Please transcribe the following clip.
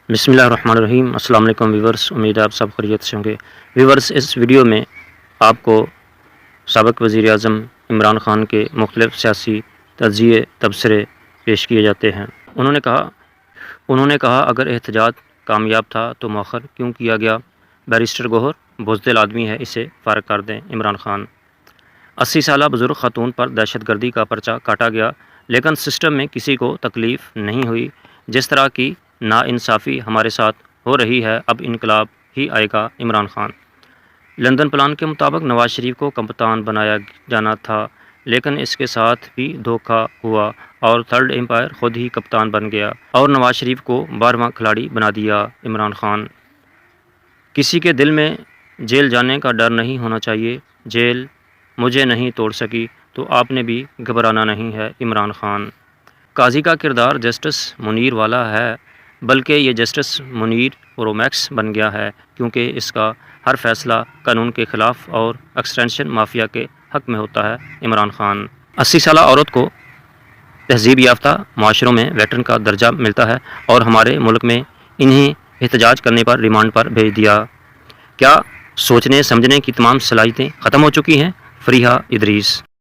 بسم اللہ الرحمن الرحیم۔ السلام علیکم ویورز، امید ہے آپ سب خیریت سے ہوں گے۔ ویورز، اس ویڈیو میں آپ کو سابق وزیر اعظم عمران خان کے مختلف سیاسی تجزیے تبصرے پیش کیے جاتے ہیں۔ انہوں نے کہا اگر احتجاج کامیاب تھا تو مؤخر کیوں کیا گیا؟ بیرسٹر گوہر بزدل آدمی ہے، اسے فارغ کر دیں۔ عمران خان 80 سالہ بزرگ خاتون پر دہشت گردی کا پرچہ کاٹا گیا، لیکن سسٹم میں کسی کو تکلیف نہیں ہوئی۔ جس طرح کی ناانصافی ہمارے ساتھ ہو رہی ہے، اب انقلاب ہی آئے گا۔ عمران خان لندن پلان کے مطابق نواز شریف کو کپتان بنایا جانا تھا، لیکن اس کے ساتھ بھی دھوکہ ہوا اور تھرڈ امپائر خود ہی کپتان بن گیا اور نواز شریف کو 12واں کھلاڑی بنا دیا۔ عمران خان کسی کے دل میں جیل جانے کا ڈر نہیں ہونا چاہیے۔ جیل مجھے نہیں توڑ سکی تو آپ نے بھی گھبرانا نہیں ہے۔ عمران خان قاضی کا کردار جسٹس منیر والا ہے، بلکہ یہ جسٹس منیر پرو میکس بن گیا ہے، کیونکہ اس کا ہر فیصلہ قانون کے خلاف اور ایکسٹینشن مافیا کے حق میں ہوتا ہے۔ عمران خان 80 سالہ عورت کو تہذیب یافتہ معاشروں میں ویٹرن کا درجہ ملتا ہے اور ہمارے ملک میں انہیں احتجاج کرنے پر ریمانڈ پر بھیج دیا۔ کیا سوچنے سمجھنے کی تمام صلاحیتیں ختم ہو چکی ہیں؟ فریحہ ادریس